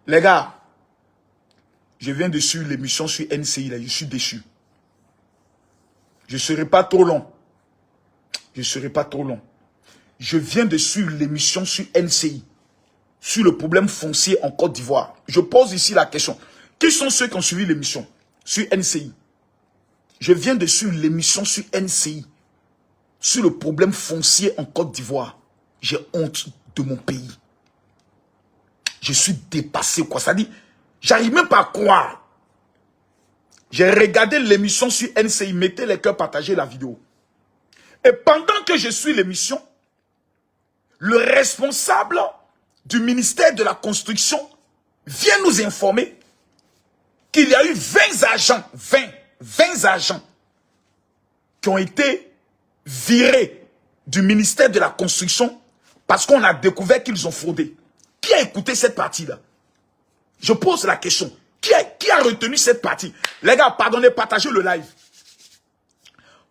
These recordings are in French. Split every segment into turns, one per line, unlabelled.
Les gars, je viens de suivre l'émission sur NCI, là, je suis déçu. Je ne serai pas trop long. Je ne serai pas trop long. Je viens de suivre l'émission sur NCI, sur le problème foncier en Côte d'Ivoire. Je pose ici la question. Qui sont ceux qui ont suivi l'émission sur NCI? Je viens de suivre l'émission sur NCI, sur le problème foncier en Côte d'Ivoire. J'ai honte de mon pays. Je suis dépassé, quoi. Ça dit, j'arrive même pas à croire. J'ai regardé l'émission sur NCI, mettez les cœurs, partagez la vidéo. Et pendant que je suis l'émission, le responsable du ministère de la Construction vient nous informer qu'il y a eu 20 agents, 20 agents qui ont été virés du ministère de la Construction parce qu'on a découvert qu'ils ont fraudé. Qui a écouté cette partie-là? Je pose la question. Qui a retenu cette partie? Les gars, pardonnez, partagez le live.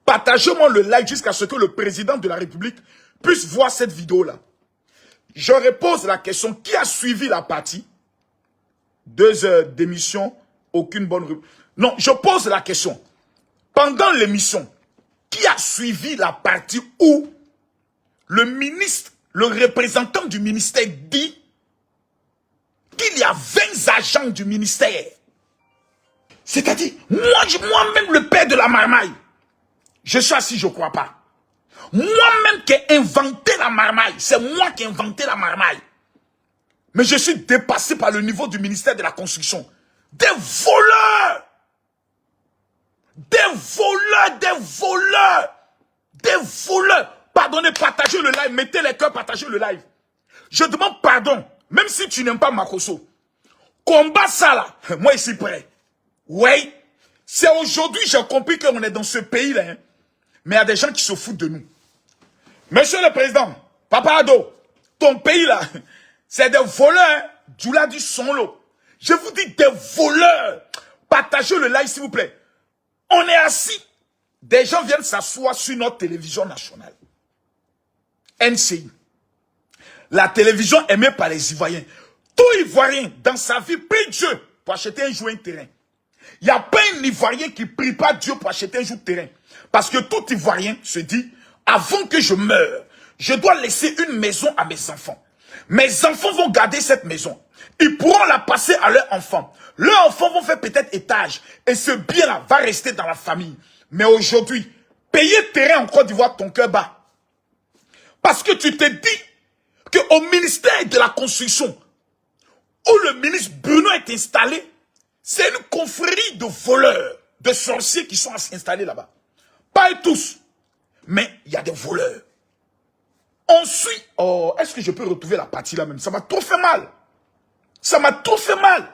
Partagez-moi le live jusqu'à ce que le président de la République puisse voir cette vidéo-là. Je repose la question. Qui a suivi la partie? 2 heures d'émission, aucune bonne... Non, je pose la question. Pendant l'émission, qui a suivi la partie où le ministre, le représentant du ministère dit qu'il y a 20 agents du ministère? C'est-à-dire, moi-même le père de la marmaille, je suis assis, je ne crois pas. Moi-même qui ai inventé la marmaille, c'est moi qui ai inventé la marmaille. Mais je suis dépassé par le niveau du ministère de la Construction. Des voleurs! Des voleurs, des voleurs! Des voleurs! Pardonnez, partagez le live, mettez les cœurs, partagez le live. Je demande pardon, même si tu n'aimes pas Makosso. Combat ça là, moi ici prêt. Oui, c'est aujourd'hui j'ai compris qu'on est dans ce pays-là. Hein. Mais il y a des gens qui se foutent de nous. Monsieur le Président, Papa Ado, ton pays là, c'est des voleurs. Djoula du Sonlo. Je vous dis des voleurs. Partagez le live s'il vous plaît. On est assis. Des gens viennent s'asseoir sur notre télévision nationale. NCI. La télévision aimée par les Ivoiriens. Tout Ivoirien dans sa vie prie Dieu pour acheter un jour un terrain. Il n'y a pas un Ivoirien qui ne prie pas Dieu pour acheter un jour de terrain. Parce que tout Ivoirien se dit, avant que je meure, je dois laisser une maison à mes enfants. Mes enfants vont garder cette maison. Ils pourront la passer à leurs enfants. Leurs enfants vont faire peut-être étage. Et ce bien-là va rester dans la famille. Mais aujourd'hui, payer terrain en Côte d'Ivoire, ton cœur bat. Parce que tu te dis qu'au ministère de la Construction, où le ministre Bruno est installé, c'est une confrérie de voleurs, de sorciers qui sont installés là-bas. Pas tous, mais il y a des voleurs. On suit... Oh, est-ce que je peux retrouver la partie là même? Ça m'a trop fait mal. Ça m'a trop fait mal.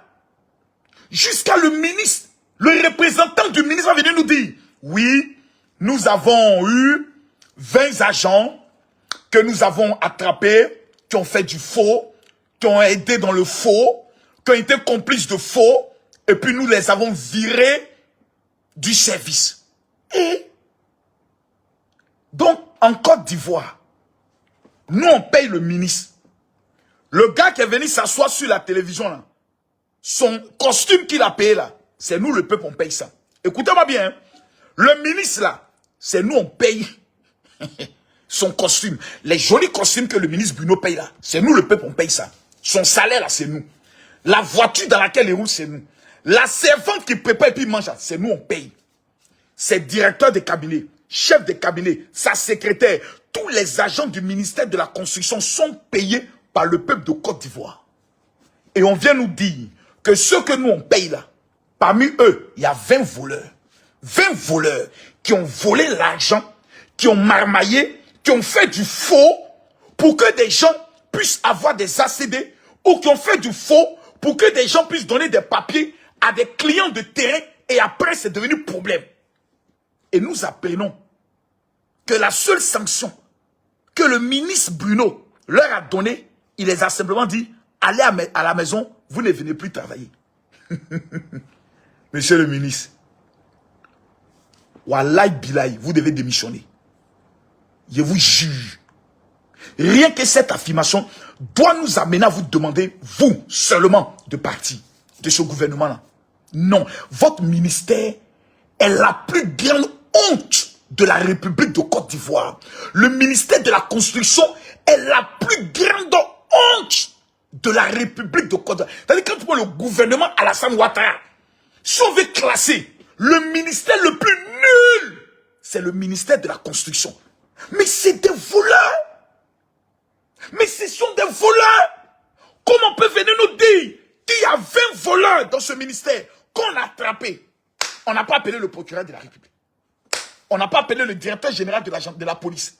Jusqu'à le ministre, le représentant du ministre va venir nous dire, oui, nous avons eu 20 agents que nous avons attrapés, qui ont fait du faux, qui ont aidé dans le faux, qui ont été complices de faux, et puis nous les avons virés du service. Et donc, en Côte d'Ivoire, nous on paye le ministre. Le gars qui est venu s'asseoir sur la télévision, là, son costume qu'il a payé là, c'est nous le peuple on paye ça. Écoutez-moi bien, hein. Le ministre là, c'est nous on paye son costume. Les jolis costumes que le ministre Bruno paye là, c'est nous le peuple on paye ça. Son salaire là, c'est nous. La voiture dans laquelle il roule, c'est nous. La servante qui prépare et puis mange, c'est nous on paye. Ses directeurs de cabinet, chefs de cabinet, sa secrétaire, tous les agents du ministère de la Construction sont payés par le peuple de Côte d'Ivoire. Et on vient nous dire que ceux que nous on paye là, parmi eux, il y a 20 voleurs. 20 voleurs qui ont volé l'argent, qui ont marmaillé, qui ont fait du faux pour que des gens puissent avoir des ACD ou qui ont fait du faux pour que des gens puissent donner des papiers à des clients de terrain et après c'est devenu problème. Et nous apprenons que la seule sanction que le ministre Bruno leur a donnée, il les a simplement dit, allez à la maison, vous ne venez plus travailler. Monsieur le ministre, Wallahi Bilahi, vous devez démissionner. Je vous jure. Rien que cette affirmation doit nous amener à vous demander, vous seulement, de partir de ce gouvernement-là. Non, votre ministère est la plus grande honte de la République de Côte d'Ivoire. Le ministère de la Construction est la plus grande honte de la République de Côte d'Ivoire. C'est-à-dire que quand tu prends le gouvernement Alassane Ouattara, si on veut classer le ministère le plus nul, c'est le ministère de la Construction. Mais c'est des voleurs. Mais ce sont des voleurs. Comment on peut venir nous dire qu'il y a 20 voleurs dans ce ministère qu'on a attrapé? On n'a pas appelé le procureur de la République. On n'a pas appelé le directeur général de la police.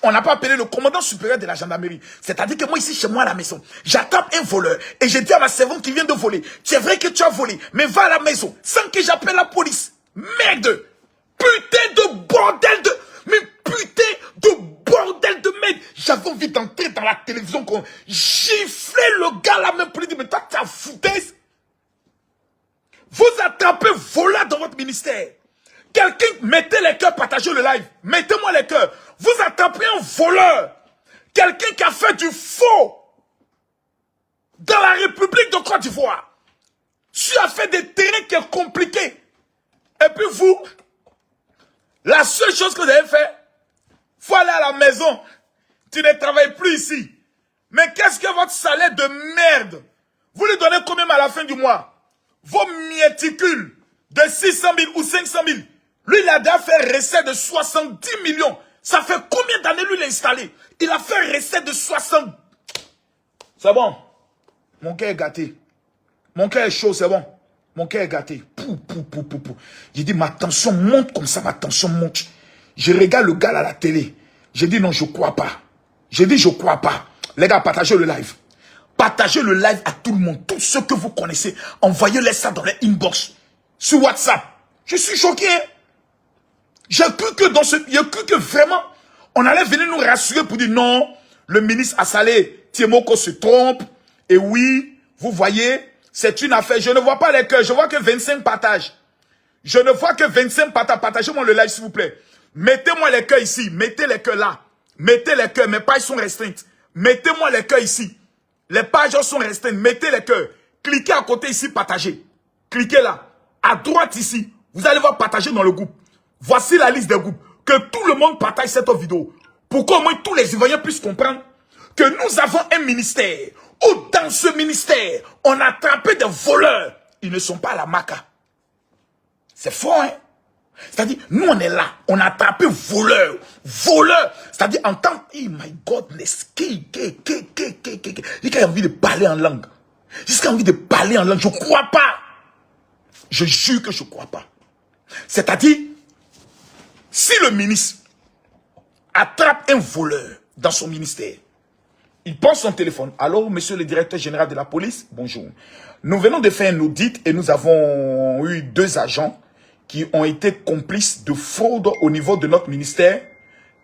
On n'a pas appelé le commandant supérieur de la gendarmerie. C'est-à-dire que moi, ici, chez moi à la maison, j'attrape un voleur et je dis à ma servante qui vient de voler, c'est vrai que tu as volé, mais va à la maison sans que j'appelle la police. Merde! Putain de bordel de... Mais putain de bordel de merde! J'avais envie d'entrer dans la télévision, qu'on giflait le gars là, même pour lui dire, mais toi, t'as foutaise. Vous attrapez voleur dans votre ministère. Quelqu'un, mettez les cœurs, partagez le live. Mettez-moi les cœurs. Vous attrapez un voleur. Quelqu'un qui a fait du faux dans la République de Côte d'Ivoire. Tu as fait des terrains qui sont compliqués. Et puis vous, la seule chose que vous avez fait, il faut aller à la maison. Tu ne travailles plus ici. Mais qu'est-ce que votre salaire de merde? Vous lui donnez combien à la fin du mois? Vos mieticules de 600 000 ou 500 000. Lui, il a déjà fait recette de 70 millions. Ça fait combien d'années lui l'a installé? Il a fait recette de 60. C'est bon. Mon cœur est gâté. Mon cœur est chaud, c'est bon. Mon cœur est gâté. Pou, pou, pou, pou, pou. J'ai dit, ma tension monte comme ça, ma tension monte. Je regarde le gars à la télé. J'ai dit, non, je crois pas. J'ai dit, je crois pas. Les gars, partagez le live. Partagez le live à tout le monde. Tous ceux que vous connaissez, envoyez-les ça dans les inbox. Sur WhatsApp. Je suis choqué. J'ai cru que j'ai cru que vraiment, on allait venir nous rassurer pour dire non, le ministre Assalé Tiemoko se trompe. Et oui, vous voyez, c'est une affaire. Je ne vois pas les cœurs. Je vois que 25 partages. Je ne vois que 25 partages. Partagez-moi le live, s'il vous plaît. Mettez-moi les cœurs ici. Mettez les cœurs là. Mettez les cœurs. Mes pages sont restreintes. Mettez-moi les cœurs ici. Les pages sont restreintes. Mettez les cœurs. Cliquez à côté ici, partagez. Cliquez là. À droite ici. Vous allez voir partager dans le groupe. Voici la liste des groupes. Que tout le monde partage cette vidéo. Pour qu'au moins tous les Ivoiriens puissent comprendre que nous avons un ministère. Où dans ce ministère, on a attrapé des voleurs. Ils ne sont pas à la maca. C'est fort, hein? C'est-à-dire, nous on est là. On a attrapé voleurs. Voleurs. C'est-à-dire, en tant que... Oh my godness. J'ai envie de parler en langue. J'ai envie de parler en langue. Je ne crois pas. Je jure que je ne crois pas. C'est-à-dire, si le ministre attrape un voleur dans son ministère, il prend son téléphone. Alors, monsieur le directeur général de la police, bonjour. Nous venons de faire un audit et nous avons eu 2 agents qui ont été complices de fraude au niveau de notre ministère.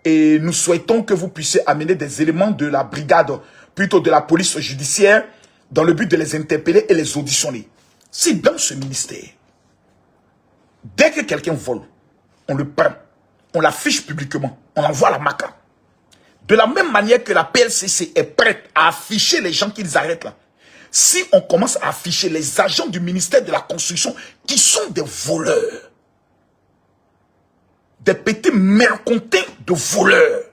Et nous souhaitons que vous puissiez amener des éléments de la brigade, plutôt de la police judiciaire, dans le but de les interpeller et les auditionner. Si dans ce ministère, dès que quelqu'un vole, on le prend, on l'affiche publiquement, on l'envoie à la maca. De la même manière que la PLCC est prête à afficher les gens qu'ils arrêtent là. Si on commence à afficher les agents du ministère de la Construction qui sont des voleurs, des petits mercontins de voleurs,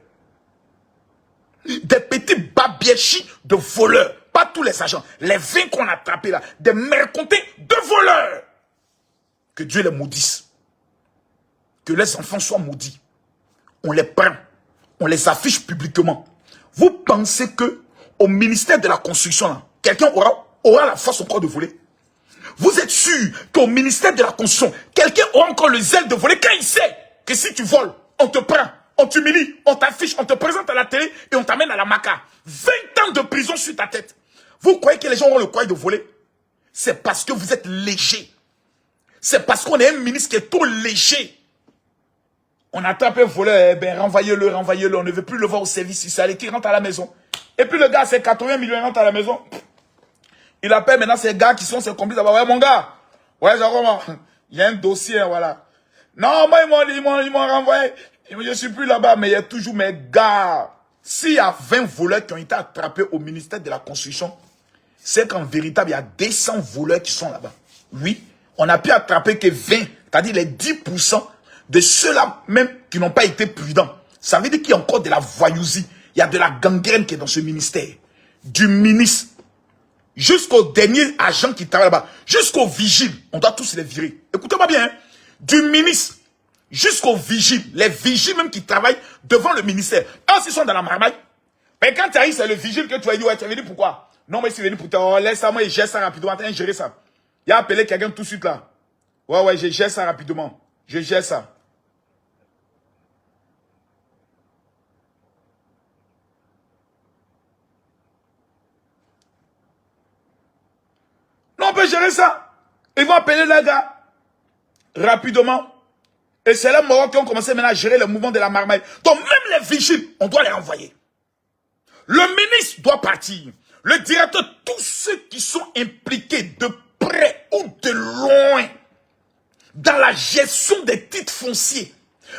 des petits babiéchis de voleurs, pas tous les agents, les 20 qu'on a attrapés là, des mercontins de voleurs, que Dieu les maudisse. Que les enfants soient maudits. On les prend. On les affiche publiquement. Vous pensez que au ministère de la Construction, quelqu'un aura la force encore de voler? Vous êtes sûr qu'au ministère de la Construction, quelqu'un aura encore le zèle de voler quand il sait que si tu voles, on te prend, on t'humilie, on t'affiche, on te présente à la télé et on t'amène à la maca. 20 ans de prison sur ta tête. Vous croyez que les gens ont le courage de voler? C'est parce que vous êtes léger. C'est parce qu'on est un ministre qui est trop léger. On attrape un voleur, eh ben renvoyez-le, renvoyez-le. On ne veut plus le voir au service ici. Allez, qui rentre à la maison. Et puis le gars, c'est 80 millions, il rentre à la maison. Il appelle maintenant ces gars qui sont ses complices. Ouais, mon gars. Ouais, Jérôme, il y a un dossier, voilà. Non, moi, ils m'ont renvoyé. Je ne suis plus là-bas, mais il y a toujours mes gars. s'il y a 20 voleurs qui ont été attrapés au ministère de la Construction, c'est qu'en véritable, il y a 200 voleurs qui sont là-bas. Oui, on n'a pu attraper que 20, c'est-à-dire les 10% de ceux-là même qui n'ont pas été prudents. Ça veut dire qu'il y a encore de la voyousie. Il y a de la gangrène qui est dans ce ministère. Du ministre jusqu'au dernier agent qui travaille là-bas, jusqu'au vigile, on doit tous les virer. Écoutez-moi bien, hein? Du ministre jusqu'aux vigiles, les vigiles même qui travaillent devant le ministère. Eux, ils sont dans la marmaille. Mais quand tu arrives, c'est le vigile que tu vas dire, ouais, tu vas dire pourquoi? Non, mais c'est venu pour toi, oh, laisse ça, moi, je gère ça rapidement, attends, gérer ça. Il a appelé quelqu'un tout de suite là. Ouais, je gère ça rapidement. Je gère ça. Non, on peut gérer ça. Ils vont appeler les gars rapidement. Et c'est les Marocains qui ont commencé maintenant à gérer le mouvement de la marmaille. Donc même les vigiles, on doit les renvoyer. Le ministre doit partir. Le directeur, tous ceux qui sont impliqués de près ou de loin dans la gestion des titres fonciers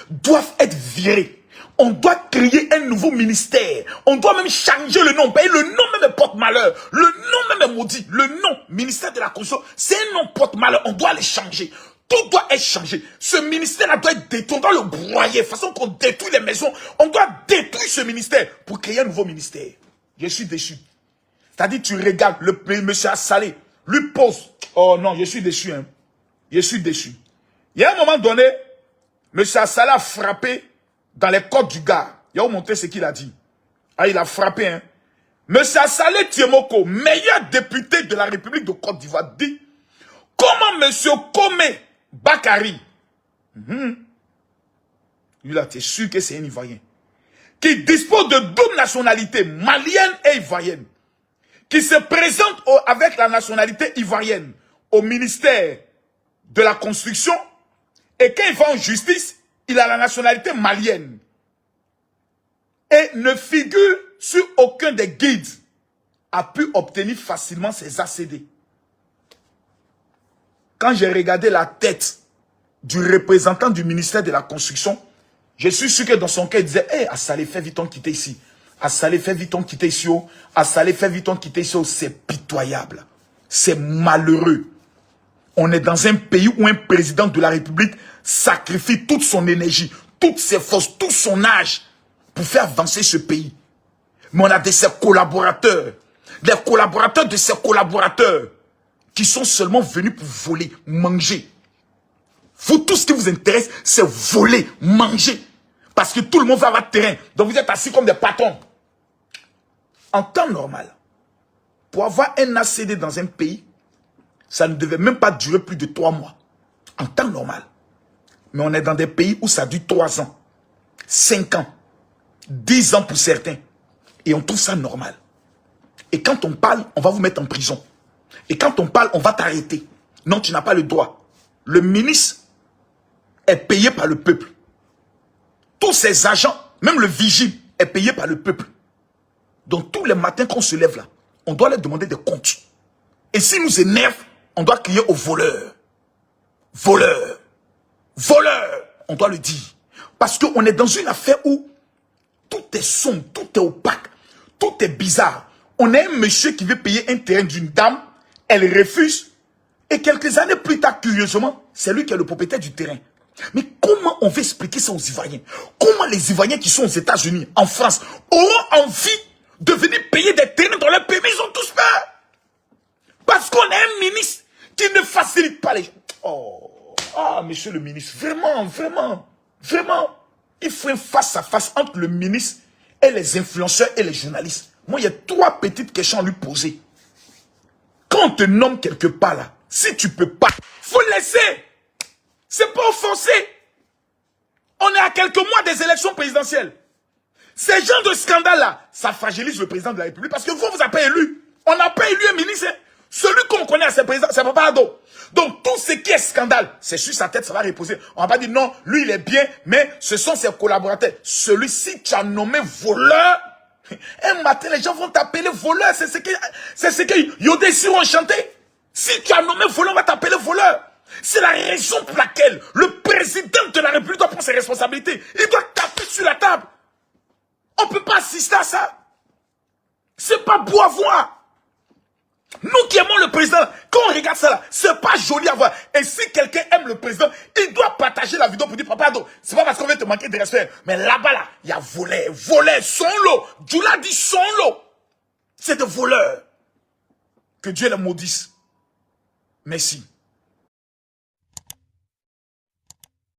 doivent être virés. On doit créer un nouveau ministère. On doit même changer le nom. Le nom même porte malheur. Le nom même est maudit. Le nom, ministère de la Construction, c'est un nom porte malheur. On doit le changer. Tout doit être changé. Ce ministère-là doit être détruit. On doit le broyer. De façon qu'on détruit les maisons. On doit détruire ce ministère pour créer un nouveau ministère. Je suis déçu. C'est-à-dire, tu regardes, le monsieur Assalé, lui pose. Oh non, je suis déçu. Hein. Je suis déçu. Il y a un moment donné, monsieur Assalé a frappé dans les côtes du Gard. Il a montré ce qu'il a dit. Ah, il a frappé. Hein. Monsieur Assalé Tiemoko, meilleur député de la République de Côte d'Ivoire, dit comment monsieur Komé Bakari, lui là, tu es sûr que c'est un Ivoirien, qui dispose de double nationalité, malienne et ivoirienne, qui se présente avec la nationalité ivoirienne au ministère de la Construction, et quand il va en justice, il a la nationalité malienne, et ne figure sur aucun des guides, a pu obtenir facilement ses ACD. Quand j'ai regardé la tête du représentant du ministère de la Construction, je suis sûr que dans son cœur, il disait, hey, Assalé, fais vite on quitter ici. Assalé, fais vite on quitter ici. Assalé, fais vite on quitter ici. C'est pitoyable. C'est malheureux. On est dans un pays où un président de la République sacrifie toute son énergie, toutes ses forces, tout son âge pour faire avancer ce pays. Mais on a de ses collaborateurs, des collaborateurs de ses collaborateurs, qui sont seulement venus pour voler, manger. Vous, tout ce qui vous intéresse, c'est voler, manger. Parce que tout le monde va avoir terrain. Donc vous êtes assis comme des patrons. En temps normal, pour avoir un ACD dans un pays, ça ne devait même pas durer plus de 3 mois. En temps normal. Mais on est dans des pays où ça dure 3 ans, 5 ans, 10 ans pour certains. Et on trouve ça normal. Et quand on parle, on va vous mettre en prison. Et quand on parle, on va t'arrêter. Non, tu n'as pas le droit. Le ministre est payé par le peuple. Tous ses agents, même le vigile, est payé par le peuple. Donc tous les matins qu'on se lève là, on doit leur demander des comptes. Et s'ils nous énervent, on doit crier aux voleurs. Voleurs. Voleurs. On doit le dire. Parce qu'on est dans une affaire où tout est sombre, tout est opaque, tout est bizarre. On a un monsieur qui veut payer un terrain d'une dame, elle refuse. Et quelques années plus tard, curieusement, c'est lui qui est le propriétaire du terrain. Mais comment on va expliquer ça aux Ivoiriens? Comment les Ivoiriens qui sont aux États-Unis, en France, auront envie de venir payer des terrains dans leur pays? Ils ont tous peur. Parce qu'on a un ministre qui ne facilite pas les gens. Oh, monsieur le ministre, vraiment, il faut un face-à-face entre le ministre et les influenceurs et les journalistes. Moi, il y a 3 petites questions à lui poser. Quand on te nomme quelque part là, si tu peux pas, faut laisser. C'est pas offensé. On est à quelques mois des élections présidentielles. Ces genres de scandales là, ça fragilise le président de la République parce que vous avez pas élu. On n'a pas élu un ministre. Celui qu'on connaît à ses présidents, c'est Papa Ado. Donc tout ce qui est scandale, c'est sur sa tête, ça va reposer. On va pas dire non, lui il est bien, mais ce sont ses collaborateurs. Celui-ci, tu as nommé voleur. Un matin, les gens vont t'appeler voleur. C'est ce que Yodé Siro ont chanté. Si tu as nommé voleur, on va t'appeler voleur. C'est la raison pour laquelle le président de la République doit prendre ses responsabilités. Il doit taper sur la table. On ne peut pas assister à ça. C'est pas beau à voir. Nous qui aimons le président, quand on regarde ça là, c'est pas joli à voir. Et si quelqu'un aime le président, il doit partager la vidéo pour dire, papa, c'est pas parce qu'on veut te manquer de respect. Mais là-bas, là, il y a volé, son lot. Dieu l'a dit, son lot. C'est des voleurs. Que Dieu les maudisse. Merci.